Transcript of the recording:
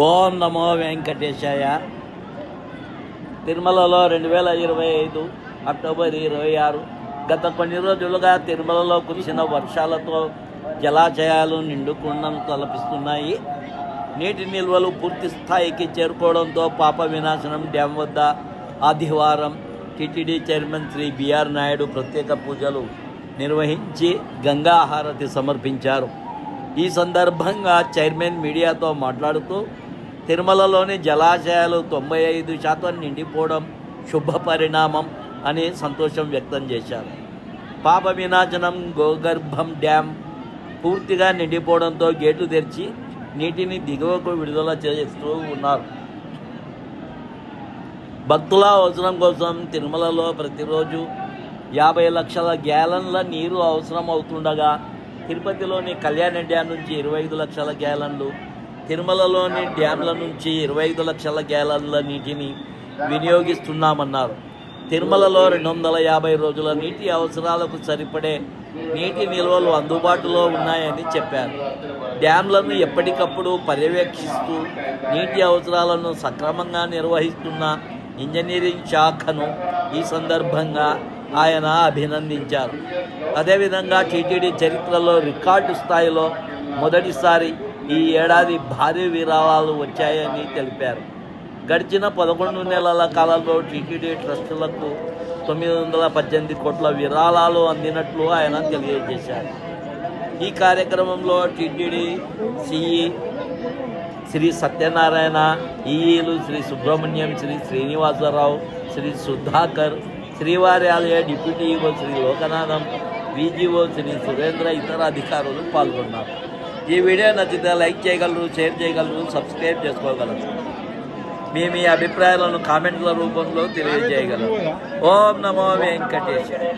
ఓం నమో వెంకటేశాయ. తిరుమలలో 2025 అక్టోబర్ 26 గత కొన్ని రోజులుగా తిరుమలలో కురిసిన వర్షాలతో జలాశయాలు నిండుకుండను తలపిస్తున్నాయి. నీటి నిల్వలు పూర్తి స్థాయికి చేరుకోవడంతో పాప వినాశనం డ్యాం వద్ద ఆదివారం TTD chairman Shri BR Naidu ప్రత్యేక పూజలు నిర్వహించి గంగా హారతి సమర్పించారు. ఈ సందర్భంగా చైర్మన్ మీడియాతో మాట్లాడుతూ తిరుమలలోని జలాశయాలు 95% నిండిపోవడం శుభ పరిణామం అని సంతోషం వ్యక్తం చేశారు. పాప వినాశనం గోగర్భం డ్యాం పూర్తిగా నిండిపోవడంతో గేట్లు తెరిచి నీటిని దిగువకు విడుదల చేస్తూ ఉన్నారు. భక్తుల అవసరం కోసం తిరుమలలో ప్రతిరోజు 50 లక్షల గ్యాలన్ల నీరు అవసరం అవుతుండగా తిరుపతిలోని కళ్యాణ డ్యాం నుంచి 25 లక్షల గ్యాలన్లు, తిరుమలలోని డ్యాంల నుంచి 25 లక్షల గ్యాలన్ల నీటిని వినియోగిస్తున్నామన్నారు. తిరుమలలో 250 రోజుల నీటి అవసరాలకు సరిపడే నీటి నిల్వలు అందుబాటులో ఉన్నాయని చెప్పారు. డ్యాంలను ఎప్పటికప్పుడు పర్యవేక్షిస్తూ నీటి అవసరాలను సక్రమంగా నిర్వహిస్తున్న ఇంజనీరింగ్ శాఖను ఈ సందర్భంగా ఆయన అభినందించారు. అదేవిధంగా టీటీడీ చరిత్రలో రికార్డు స్థాయిలో మొదటిసారి ఈ ఏడాది భారీ విరాళాలు వచ్చాయని తెలిపారు. గడిచిన 11 నెలల కాలంలో టీటీడీ ట్రస్టులకు 918 కోట్ల విరాళాలు అందినట్లు ఆయన తెలియజేశారు. ఈ కార్యక్రమంలో టీటీడీ సిఈ శ్రీ సత్యనారాయణ, ఈఈలు శ్రీ సుబ్రహ్మణ్యం, శ్రీ శ్రీనివాసరావు, శ్రీ సుధాకర్, శ్రీవారి ఆలయ deputy EO Shri Lokanatham, VGO Shri Surendra, ఇతర అధికారులు పాల్గొన్నారు. ఈ వీడియో నచ్చితే లైక్ చేయగలరు, షేర్ చేయగలరు, సబ్స్క్రైబ్ చేసుకోగలరు. మీ అభిప్రాయాలను కామెంట్ల రూపంలో తెలియజేయగలరు. ఓం నమో వెంకటేశాయ.